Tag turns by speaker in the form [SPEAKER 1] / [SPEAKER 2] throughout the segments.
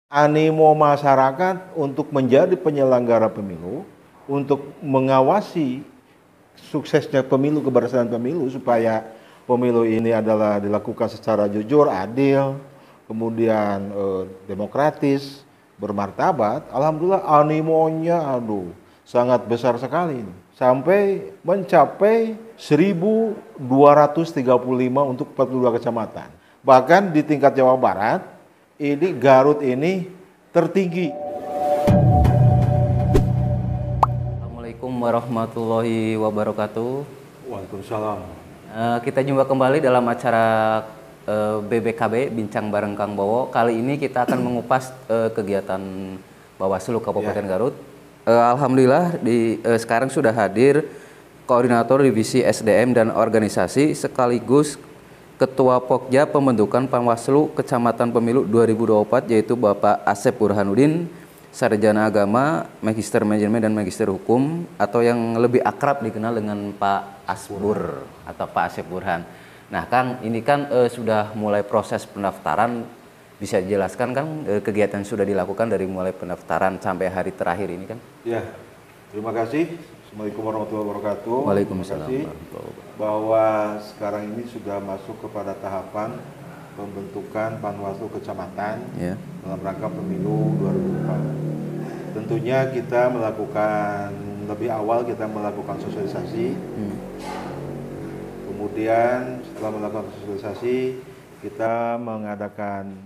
[SPEAKER 1] Animo masyarakat untuk menjadi penyelenggara pemilu, untuk mengawasi suksesnya pemilu, keberhasilan pemilu, supaya pemilu ini adalah dilakukan secara jujur, adil, kemudian demokratis, bermartabat. Alhamdulillah animonya sangat besar sekali, sampai mencapai 1.235 untuk 42 kecamatan. Bahkan di tingkat Jawa Barat, ini Garut ini tertinggi.
[SPEAKER 2] Assalamualaikum warahmatullahi wabarakatuh.
[SPEAKER 1] Waalaikumsalam.
[SPEAKER 2] Kita jumpa kembali dalam acara BBKB Bincang Bareng Kang Bowo. Kali ini kita akan mengupas kegiatan Bawaslu Kabupaten Garut. Alhamdulillah sekarang sudah hadir Koordinator Divisi SDM dan Organisasi sekaligus Ketua Pokja Pembentukan Panwaslu Kecamatan Pemilu 2024, yaitu Bapak Asep Burhanuddin, Sarjana Agama, Magister Manajemen dan Magister Hukum, atau yang lebih akrab dikenal dengan Pak Asbur atau Pak Asep Burhan. Nah Kang, ini kan sudah mulai proses pendaftaran, bisa dijelaskan Kang kegiatan sudah dilakukan dari mulai pendaftaran sampai hari terakhir ini kan?
[SPEAKER 1] Ya, terima kasih. Assalamualaikum warahmatullahi wabarakatuh.
[SPEAKER 2] Waalaikumsalam.
[SPEAKER 1] Bahwa sekarang ini sudah masuk kepada tahapan pembentukan Panwaslu Kecamatan dalam rangka pemilu 2024. Tentunya kita melakukan lebih awal, kita melakukan sosialisasi. Kemudian setelah melakukan sosialisasi, kita mengadakan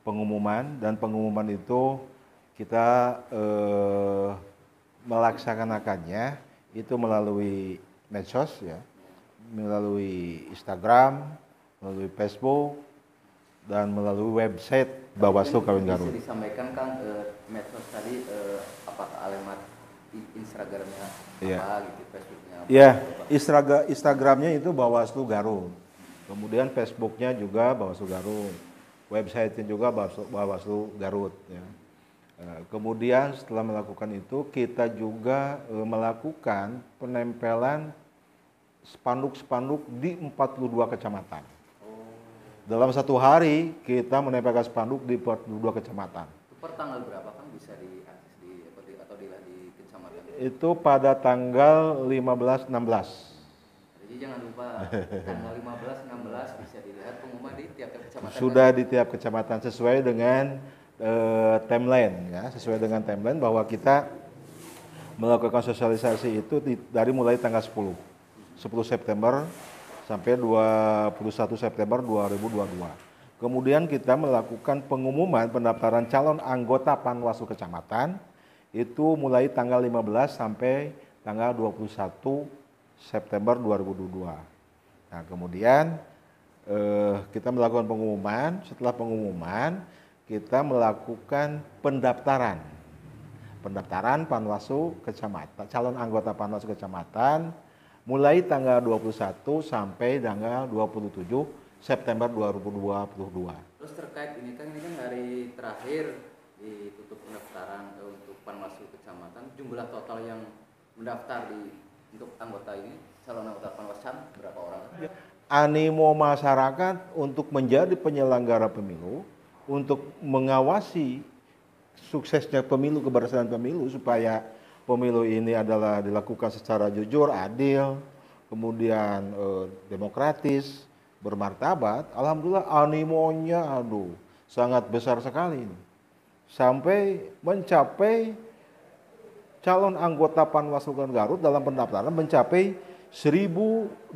[SPEAKER 1] pengumuman, dan pengumuman itu kita melaksanakannya itu melalui medsos, ya, melalui Instagram, melalui Facebook, dan melalui website Bawaslu Kabupaten Garut.
[SPEAKER 2] Bisa disampaikan Kang medsos tadi apakah alamat Instagramnya apa gitu, Facebooknya apa?
[SPEAKER 1] Ya, Instagramnya itu Bawaslu Garut, kemudian Facebooknya juga Bawaslu Garut, websitenya juga Bawaslu Garut, ya. Kemudian setelah melakukan itu, kita juga melakukan penempelan spanduk-spanduk di 42 kecamatan. Dalam satu hari kita menempelkan spanduk di 42 kecamatan.
[SPEAKER 2] Itu per tanggal berapa kan bisa diakses atau di kecamatan?
[SPEAKER 1] Itu pada tanggal 15-16.
[SPEAKER 2] Jadi jangan lupa tanggal 15-16 bisa dilihat pengumuman di tiap kecamatan.
[SPEAKER 1] Sudah di tiap kecamatan sesuai dengan timeline, ya, sesuai dengan timeline bahwa kita melakukan sosialisasi itu dari mulai tanggal 10 September sampai 21 September 2022. Kemudian kita melakukan pengumuman pendaftaran calon anggota Panwaslu Kecamatan itu mulai tanggal 15 sampai tanggal 21 September 2022. Nah, kemudian kita melakukan pengumuman. Setelah pengumuman, kita melakukan pendaftaran Panwaslu Kecamatan, calon anggota Panwaslu Kecamatan mulai tanggal 21 sampai tanggal 27 September 2022.
[SPEAKER 2] Terus terkait ini kan hari terakhir ditutup pendaftaran untuk Panwaslu Kecamatan, jumlah total yang mendaftar untuk anggota ini, calon anggota Panwascam berapa orang?
[SPEAKER 1] Animo masyarakat untuk menjadi penyelenggara pemilu, untuk mengawasi suksesnya pemilu, keberhasilan pemilu, supaya pemilu ini adalah dilakukan secara jujur, adil, kemudian demokratis, bermartabat. Alhamdulillah animonya sangat besar sekali, sampai mencapai calon anggota Panwaslu Garut dalam pendaftaran mencapai 1.235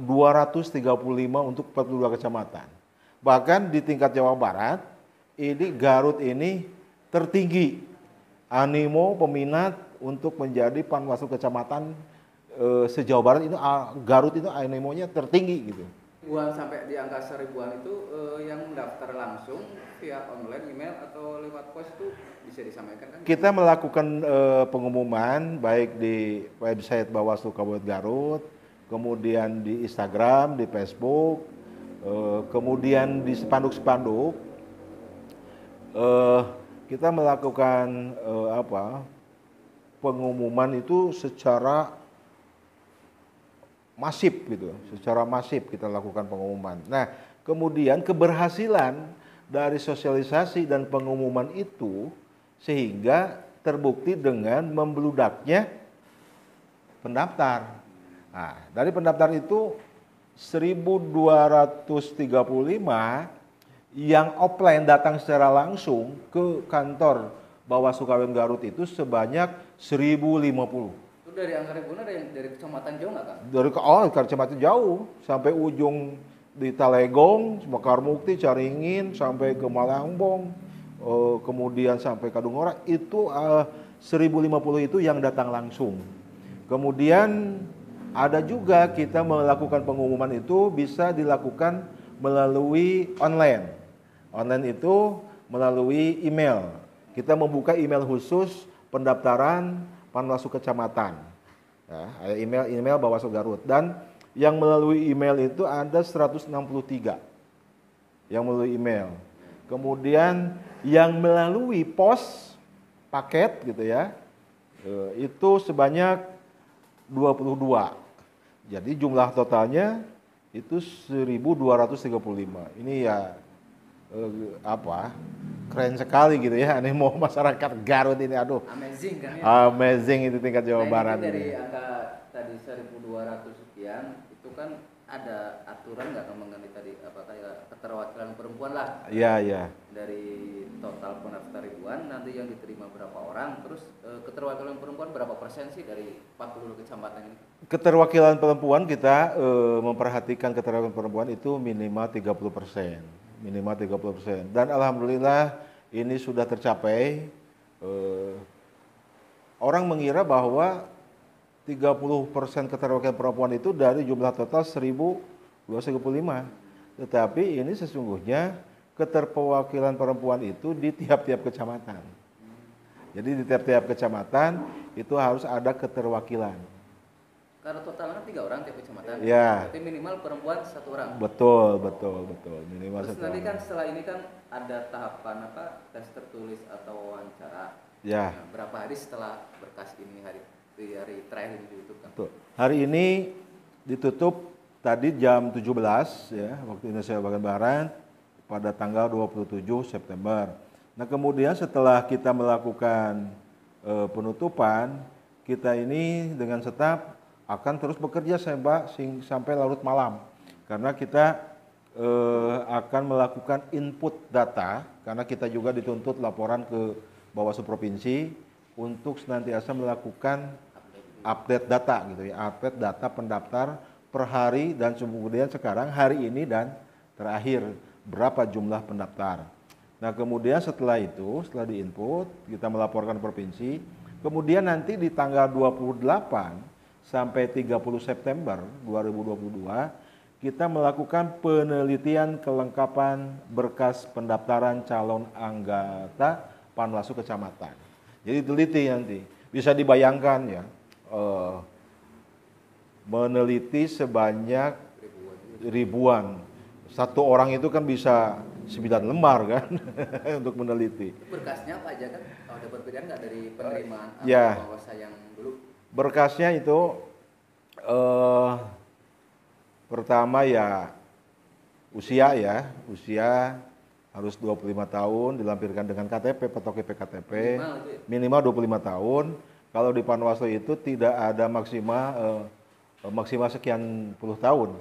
[SPEAKER 1] untuk 42 kecamatan. Bahkan di tingkat Jawa Barat, ini Garut ini tertinggi animo peminat untuk menjadi Panwaslu Kecamatan se-Jawa Barat. Itu Garut itu animonya tertinggi gitu.
[SPEAKER 2] Ribuan sampai di angka 1000-an itu yang mendaftar langsung via online, email atau lewat pos itu bisa disampaikan kan?
[SPEAKER 1] Kita melakukan pengumuman baik di website Bawaslu Kabupaten Garut, kemudian di Instagram, di Facebook, kemudian di spanduk-spanduk. Kita melakukan pengumuman itu secara masif gitu, secara masif kita lakukan pengumuman. Nah, kemudian keberhasilan dari sosialisasi dan pengumuman itu sehingga terbukti dengan membludaknya pendaftar. Nah, dari pendaftar itu 1.235 yang offline datang secara langsung ke kantor Bawaslu Kabupaten Garut itu sebanyak 1.050.
[SPEAKER 2] Itu dari Angkaribun ada yang dari kecamatan jauh nggak, Kang?
[SPEAKER 1] Dari kecamatan jauh sampai ujung di Talegong, Mekarmukti, Caringin, sampai ke Malangbong, kemudian sampai Kadungora itu 1.050 itu yang datang langsung. Kemudian ada juga kita melakukan pengumuman itu bisa dilakukan melalui online. Online itu melalui email. Kita membuka email khusus pendaftaran Panwaslu Kecamatan. Ya, ada email Bawaslu Garut, dan yang melalui email itu ada 163 yang melalui email. Kemudian yang melalui pos paket gitu ya, itu sebanyak 22. Jadi jumlah totalnya itu 1.235. Ini ya keren sekali gitu ya, animo masyarakat Garut ini, aduh.
[SPEAKER 2] Amazing kan ya?
[SPEAKER 1] Amazing itu tingkat Jawa Barat.
[SPEAKER 2] Dari angka tadi 1.200 sekian, itu kan ada aturan nggak mengenai tadi apakah ya keterwakilan perempuan lah?
[SPEAKER 1] Iya, iya.
[SPEAKER 2] Dari total pendaftar ribuan, nanti yang diterima berapa orang, terus keterwakilan perempuan berapa persen sih dari 40 kecamatan ini?
[SPEAKER 1] Keterwakilan perempuan kita memperhatikan keterwakilan perempuan itu minimal 30%. Minimal 30%. Dan alhamdulillah ini sudah tercapai. Orang mengira bahwa 30% keterwakilan perempuan itu dari jumlah total 1.235. Tetapi ini sesungguhnya keterwakilan perempuan itu di tiap-tiap kecamatan. Jadi di tiap-tiap kecamatan itu harus ada keterwakilan.
[SPEAKER 2] Karena totalnya 3 orang tiap kecamatan.
[SPEAKER 1] Ya.
[SPEAKER 2] Berarti minimal perempuan 1 orang.
[SPEAKER 1] Betul. Minimal
[SPEAKER 2] Terus
[SPEAKER 1] 1
[SPEAKER 2] nanti
[SPEAKER 1] orang.
[SPEAKER 2] kan setelah ini kan ada tahapan tes tertulis atau wawancara.
[SPEAKER 1] Ya.
[SPEAKER 2] Nah, berapa hari setelah berkas ini hari terakhir ini ditutup kan?
[SPEAKER 1] Betul. Hari ini ditutup tadi jam 17 ya, waktu Indonesia bagian barat pada tanggal 27 September. Nah, kemudian setelah kita melakukan penutupan, kita ini dengan staf akan terus bekerja sampai larut malam. Karena kita akan melakukan input data, karena kita juga dituntut laporan ke Bawaslu Provinsi untuk senantiasa melakukan update data gitu ya, update data pendaftar per hari, dan kemudian sekarang hari ini dan terakhir berapa jumlah pendaftar. Nah, kemudian setelah itu, setelah diinput, kita melaporkan provinsi, kemudian nanti di tanggal 28 sampai 30 September 2022 kita melakukan penelitian kelengkapan berkas pendaftaran calon anggota Panwaslu Kecamatan. Jadi teliti nanti, bisa dibayangkan ya, meneliti sebanyak ribuan. Satu orang itu kan bisa 9 lembar kan untuk meneliti.
[SPEAKER 2] Berkasnya apa aja kan? Kalau ada perbedaan nggak dari penerimaan
[SPEAKER 1] Ya.
[SPEAKER 2] penguasa yang dulu?
[SPEAKER 1] Berkasnya itu pertama ya usia harus 25 tahun, dilampirkan dengan KTP, foto KTP, minimal 25 tahun. Kalau di Panwaslu itu tidak ada maksimal sekian puluh tahun,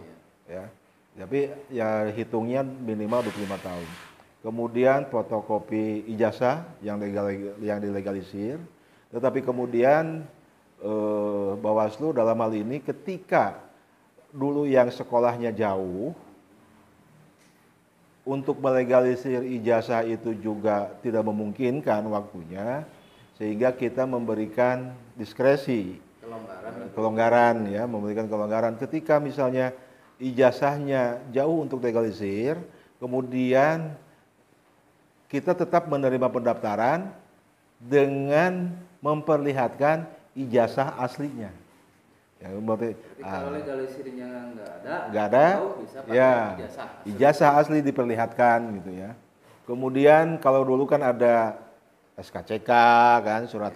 [SPEAKER 1] ya. Tapi ya hitungnya minimal 25 tahun. Kemudian fotokopi ijazah yang dilegalisir. Tetapi kemudian Bawaslu dalam hal ini ketika dulu yang sekolahnya jauh, untuk melegalisir ijazah itu juga tidak memungkinkan waktunya, sehingga kita memberikan diskresi, kelonggaran ya, memberikan kelonggaran ketika misalnya ijazahnya jauh untuk legalisir, kemudian kita tetap menerima pendaftaran dengan memperlihatkan ijazah aslinya. Ya, berarti
[SPEAKER 2] kalau legalisirnya
[SPEAKER 1] nggak ada,
[SPEAKER 2] bisa pakai
[SPEAKER 1] ya
[SPEAKER 2] ijazah
[SPEAKER 1] asli diperlihatkan gitu ya. Kemudian kalau dulu kan ada SKCK kan, surat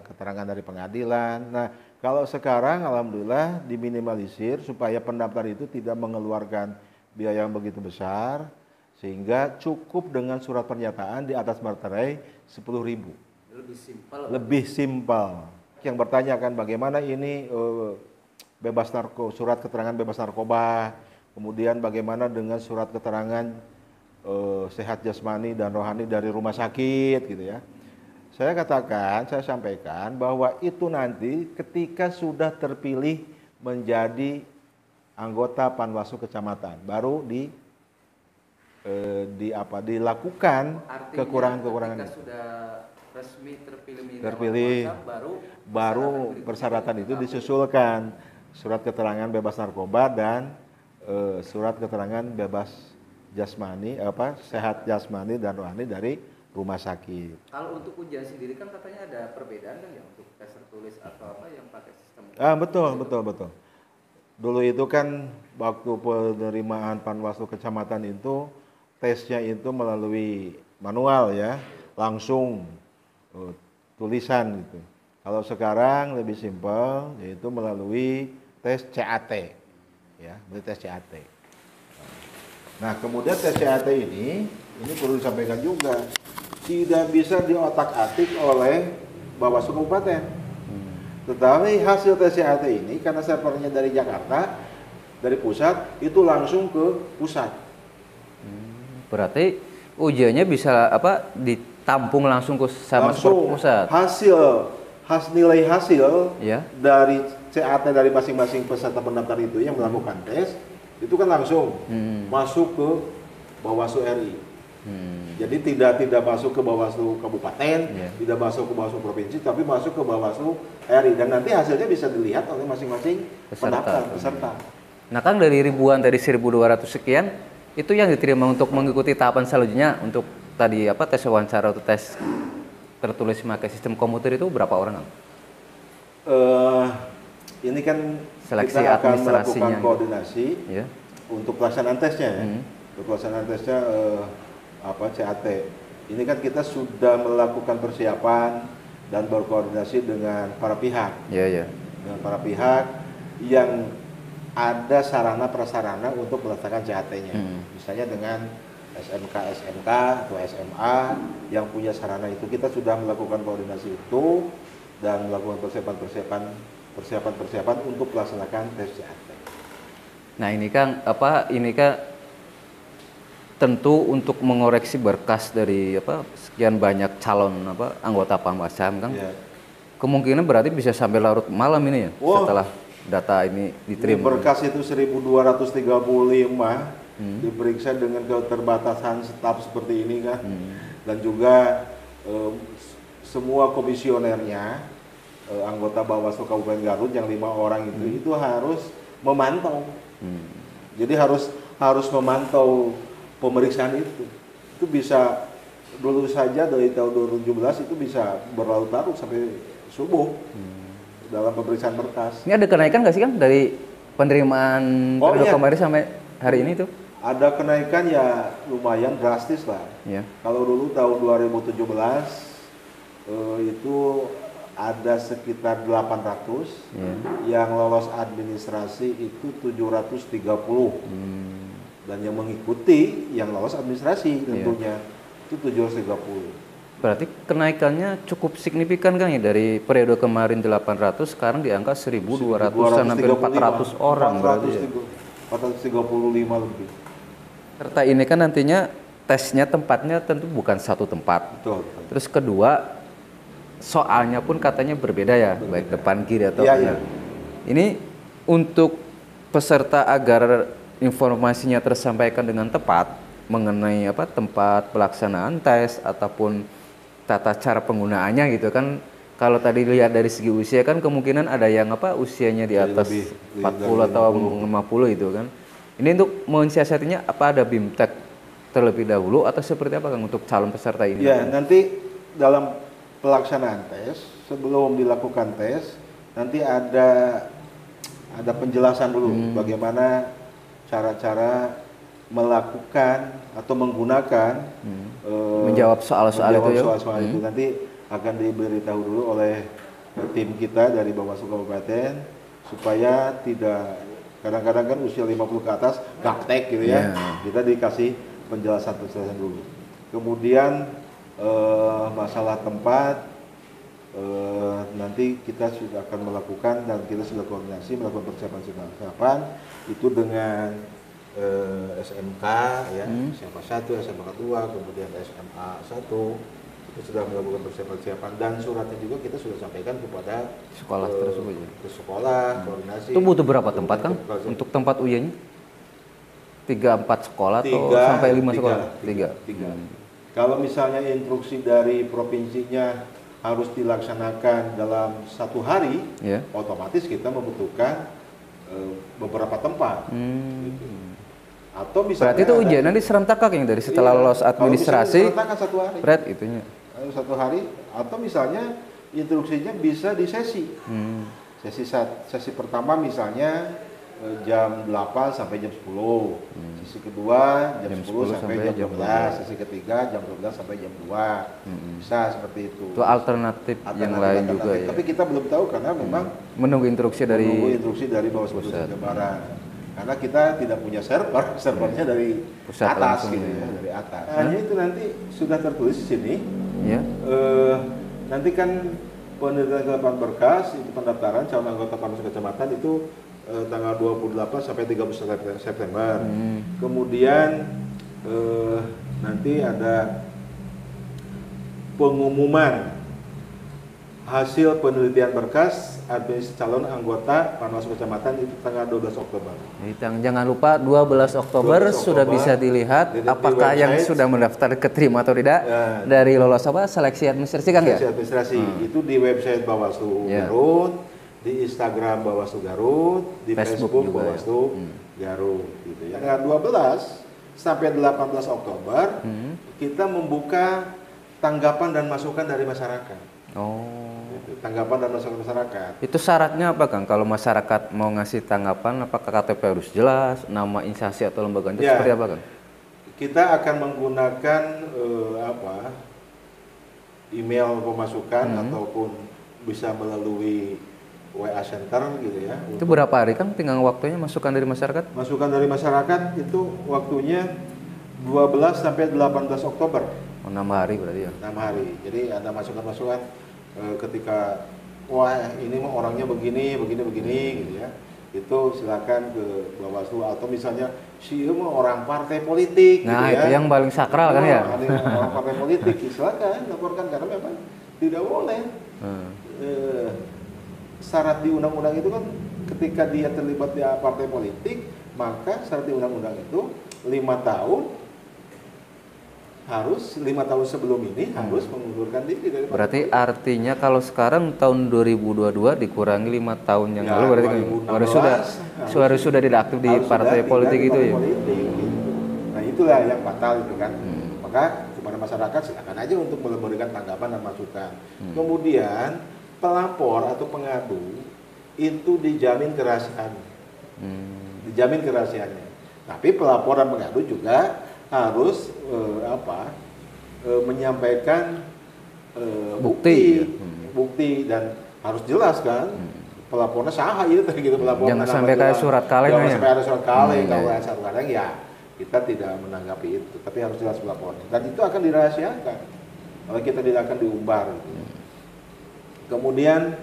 [SPEAKER 1] keterangan dari pengadilan. Nah, kalau sekarang alhamdulillah diminimalisir supaya pendaftar itu tidak mengeluarkan biaya yang begitu besar, Sehingga cukup dengan surat pernyataan di atas materai 10.000.
[SPEAKER 2] Lebih simpel.
[SPEAKER 1] Lebih simpel. Yang bertanya kan bagaimana ini surat keterangan bebas narkoba, kemudian bagaimana dengan surat keterangan sehat jasmani dan rohani dari rumah sakit gitu ya. Saya sampaikan bahwa itu nanti ketika sudah terpilih menjadi anggota Panwaslu kecamatan baru dilakukan kekurangan-kekurangan
[SPEAKER 2] itu. Sudah resmi
[SPEAKER 1] terpilih baru persyaratan itu disusulkan surat keterangan bebas narkoba dan surat keterangan bebas jasmani sehat jasmani dan rohani dari rumah sakit.
[SPEAKER 2] Kalau untuk ujian sendiri kan katanya ada perbedaan kan ya untuk tes tertulis atau apa yang pakai sistem.
[SPEAKER 1] Betul. Dulu itu kan waktu penerimaan Panwaslu kecamatan itu tesnya itu melalui manual ya, langsung tulisan gitu. Kalau sekarang lebih simpel yaitu melalui tes CAT. Ya, tes CAT. Nah, kemudian tes CAT ini perlu disampaikan juga tidak bisa diotak-atik oleh Bawaslu Kabupaten. Tetapi hasil tes CAT ini karena servernya dari Jakarta, dari pusat, itu langsung ke pusat.
[SPEAKER 2] Berarti ujiannya bisa ditampung langsung ke pusat.
[SPEAKER 1] Nilai hasil
[SPEAKER 2] ya,
[SPEAKER 1] dari CAT dari masing-masing peserta pendaftar itu yang melakukan tes, itu kan langsung masuk ke Bawaslu RI. Jadi tidak masuk ke Bawaslu Kabupaten, tidak masuk ke Bawaslu Provinsi, tapi masuk ke Bawaslu RI dan nanti hasilnya bisa dilihat oleh masing-masing peserta.
[SPEAKER 2] Nah, Kang, dari ribuan tadi 1.200 sekian itu yang diterima untuk mengikuti tahapan selanjutnya untuk tadi tes wawancara atau tes tertulis memakai sistem komputer itu berapa orang, Kang?
[SPEAKER 1] Ini kan
[SPEAKER 2] seleksi
[SPEAKER 1] kita akan melakukan
[SPEAKER 2] administrasinya
[SPEAKER 1] koordinasi untuk pelaksanaan tesnya ya. Untuk pelaksanaan tesnya CAT. Ini kan kita sudah melakukan persiapan dan berkoordinasi dengan para pihak. Dengan para pihak yang ada sarana prasarana untuk melaksanakan CAT-nya. Misalnya dengan SMK atau SMA yang punya sarana itu, kita sudah melakukan koordinasi itu dan melakukan persiapan untuk melaksanakan tes CAT.
[SPEAKER 2] Nah, ini Kang, tentu untuk mengoreksi berkas dari sekian banyak calon anggota Panwascam, Kang. Kemungkinan berarti bisa sampai larut malam ini ya, setelah data ini diterima.
[SPEAKER 1] Ini berkas itu 1.235 diperiksa dengan keterbatasan staf seperti ini kan, dan juga semua komisionernya, anggota Bawaslu Kabupaten Garut yang 5 orang itu harus memantau. Jadi harus memantau pemeriksaan itu. Itu bisa dulu saja dari tahun 2017 itu bisa berlarut-larut sampai subuh dalam pemeriksaan berkas.
[SPEAKER 2] Ini ada kenaikan nggak sih, Kang, dari penerimaan kemarin sampai hari ini tuh?
[SPEAKER 1] Ada kenaikan ya lumayan drastis lah. Kalau dulu tahun 2017 itu ada sekitar 800, yang lolos administrasi itu 730, dan yang mengikuti yang lolos administrasi tentunya itu 730.
[SPEAKER 2] Berarti kenaikannya cukup signifikan, Kang, ya, dari periode kemarin 800 sekarang di angka 1.200 hampir 400 orang berarti ya.
[SPEAKER 1] 435 lebih.
[SPEAKER 2] Serta ini kan nantinya tesnya tempatnya tentu bukan satu tempat.
[SPEAKER 1] Betul.
[SPEAKER 2] Terus kedua, soalnya pun katanya berbeda ya, baik depan kiri atau kanan. Ini untuk peserta agar informasinya tersampaikan dengan tepat mengenai tempat pelaksanaan tes ataupun tata cara penggunaannya gitu kan. Kalau tadi lihat dari segi usia kan kemungkinan ada yang usianya di atas 40 atau 50 itu kan. Ini untuk mensiasatinya ada BIMTEK terlebih dahulu atau seperti apa, Kang, untuk calon peserta ini?
[SPEAKER 1] Ya, nanti dalam pelaksanaan tes, sebelum dilakukan tes, nanti ada penjelasan dulu bagaimana cara-cara melakukan atau menggunakan
[SPEAKER 2] menjawab soal-soal
[SPEAKER 1] itu nanti akan diberitahu dulu oleh tim kita dari Bawaslu Kabupaten supaya tidak, kadang-kadang kan usia 50 ke atas gaptek gitu ya. Kita dikasih penjelasan dulu. Kemudian masalah tempat, nanti kita sudah akan melakukan dan kita sudah koordinasi melakukan persiapan itu dengan SMK ya, SMA 1, SMA 2, kemudian SMA 1 itu sudah melakukan persiapan dan suratnya juga kita sudah sampaikan kepada
[SPEAKER 2] sekolah tersebut ya.
[SPEAKER 1] Ke sekolah, koordinasi.
[SPEAKER 2] Itu butuh berapa tempat Kang untuk tempat ujiannya? 3-4 sekolah atau sampai 5 sekolah? 3.
[SPEAKER 1] Kalau misalnya instruksi dari provinsinya harus dilaksanakan dalam 1 hari, otomatis kita membutuhkan beberapa tempat. Gitu. Atau misalnya
[SPEAKER 2] berarti itu ujian nanti serentak yang dari setelah lolos administrasi.
[SPEAKER 1] Serentak 1 hari.
[SPEAKER 2] Berat itunya.
[SPEAKER 1] 1 hari, atau misalnya instruksinya bisa di sesi. Sesi pertama misalnya jam 8 sampai jam 10. Sesi kedua jam 10 sampai jam 12. Sesi ketiga jam 12 sampai jam 2. Bisa seperti itu.
[SPEAKER 2] Itu alternatif yang lain juga ya.
[SPEAKER 1] Tapi kita belum tahu karena memang
[SPEAKER 2] menunggu instruksi dari
[SPEAKER 1] Bawaslu Jawa Barat. Karena kita tidak punya servernya dari
[SPEAKER 2] pusat
[SPEAKER 1] atas
[SPEAKER 2] langsung,
[SPEAKER 1] gitu ya, dari atas. Hanya itu nanti sudah tertulis di sini.
[SPEAKER 2] Ya.
[SPEAKER 1] Nanti kan penelitian kelengkapan berkas itu pendaftaran calon anggota Panwaslu Kecamatan itu tanggal 28 sampai 31 September. Kemudian nanti ada pengumuman hasil penelitian berkas calon anggota Panwaslu Kecamatan itu tanggal 12 Oktober.
[SPEAKER 2] Jangan lupa 12 Oktober sudah bisa dilihat apakah yang sudah mendaftar keterima atau tidak dari lolos seleksi administrasi kan ya?
[SPEAKER 1] Seleksi administrasi itu di website Bawaslu Garut, di Instagram Bawaslu Garut, di Facebook Bawaslu Garut gitu ya. Tanggal 12 sampai 18 Oktober kita membuka tanggapan dan masukan dari masyarakat. Tanggapan dan masukan masyarakat.
[SPEAKER 2] Itu syaratnya apa Kang? Kalau masyarakat mau ngasih tanggapan, apakah KTP harus jelas, nama instansi atau lembaga itu seperti apa Kang?
[SPEAKER 1] Kita akan menggunakan email pemasukan ataupun bisa melalui WA Center gitu ya.
[SPEAKER 2] Itu berapa hari Kang tinggal waktunya masukan dari masyarakat?
[SPEAKER 1] Masukan dari masyarakat itu waktunya 12 sampai 18 Oktober.
[SPEAKER 2] 6 hari berarti ya?
[SPEAKER 1] 6 hari. Jadi ada masukan-masukan ketika ini mah orangnya begini gitu ya. Itu silakan ke Bawaslu atau misalnya mah orang partai politik
[SPEAKER 2] nah,
[SPEAKER 1] gitu ya.
[SPEAKER 2] itu yang paling sakral kan ya?
[SPEAKER 1] Ada orang partai politik silakan laporkan karena memang tidak boleh. Syarat di undang-undang itu kan ketika dia terlibat di partai politik, maka syarat di undang-undang itu 5 tahun harus 5 tahun sebelum ini harus mengundurkan diri dari partai.
[SPEAKER 2] Berarti artinya kalau sekarang tahun 2022 dikurangi 5 tahun yang lalu berarti kan sudah tidak aktif di partai politik itu ya.
[SPEAKER 1] Nah, itulah yang fatal itu kan. Maka kepada masyarakat silakan aja untuk memberikan tanggapan dan masukan. Kemudian pelapor atau pengadu itu dijamin kerahasiaannya. Dijamin kerahasiaannya. Tapi pelapor dan pengadu juga harus menyampaikan bukti dan harus jelas kan. Pelapornya sah gitu pelapor.
[SPEAKER 2] Jangan sampai kayak surat kaleng ya.
[SPEAKER 1] Sampai ada surat kaleng, kalau ada surat kaleng ya kita tidak menanggapi itu, tapi harus jelas pelapornya. Dan itu akan dirahasiakan. Kalau kita tidak akan diumbar gitu. Kemudian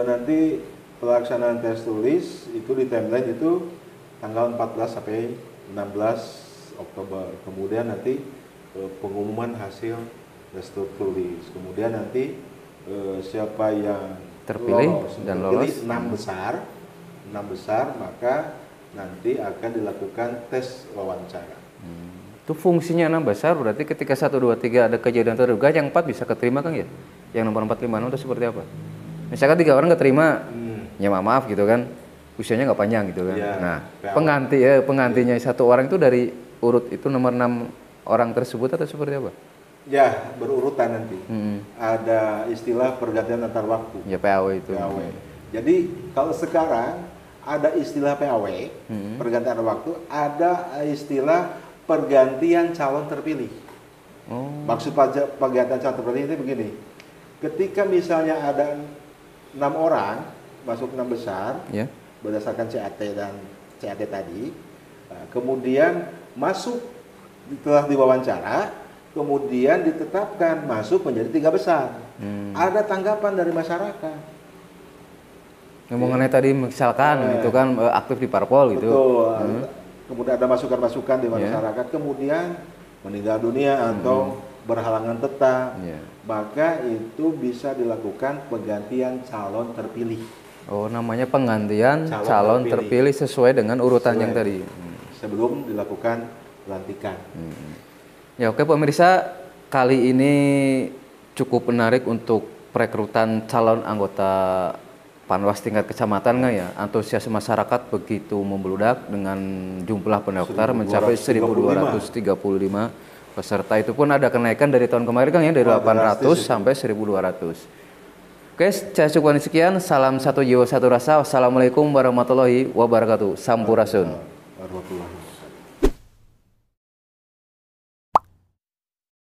[SPEAKER 1] nanti pelaksanaan tes tulis itu di timeline itu tanggal 14 sampai 16 Oktober. Kemudian nanti pengumuman hasil tes tulis. Kemudian nanti siapa yang
[SPEAKER 2] terpilih dan lolos
[SPEAKER 1] 6 besar maka nanti akan dilakukan tes wawancara.
[SPEAKER 2] Itu fungsinya 6 besar berarti ketika 1, 2, 3 ada kejadian terduga yang 4 bisa keterima kan ya? Yang nomor 4, 5, 6 itu seperti apa? Misalkan 3 orang keterima, ya maaf gitu kan, usianya nggak panjang gitu kan. Ya, nah, penggantinya 1 orang itu dari urut itu nomor 6 orang tersebut atau seperti apa?
[SPEAKER 1] Ya, berurutan nanti. Ada istilah pergantian antar waktu.
[SPEAKER 2] Ya, PAW itu.
[SPEAKER 1] PAW. Jadi kalau sekarang ada istilah PAW, pergantian antar waktu, ada istilah pergantian calon terpilih. Maksud pergantian calon terpilih itu begini. Ketika misalnya ada 6 orang masuk 6 besar, berdasarkan CAT dan CAT tadi, kemudian masuk Setelah diwawancara, kemudian ditetapkan masuk menjadi 3 besar. Ada tanggapan dari masyarakat.
[SPEAKER 2] Mengenai tadi misalkan itu kan aktif di parpol gitu.
[SPEAKER 1] Betul. Kemudian ada masukan-masukan di masyarakat, kemudian meninggal dunia atau berhalangan tetap, maka itu bisa dilakukan penggantian calon terpilih.
[SPEAKER 2] Oh, namanya penggantian calon terpilih sesuai dengan urutan yang tadi.
[SPEAKER 1] Sebelum dilakukan pelantikan.
[SPEAKER 2] Ya oke pemirsa, kali ini cukup menarik untuk perekrutan calon anggota Panwas tingkat kecamatan nggak ya? Antusias masyarakat begitu membludak dengan jumlah pendaftar mencapai 1.235 peserta. Itu pun ada kenaikan dari tahun kemarin kan ya, dari 800 sampai 1.200. Oke, saya cukup sekian. Salam satu jiwa satu rasa. Wassalamualaikum warahmatullahi wabarakatuh. Sampurasun.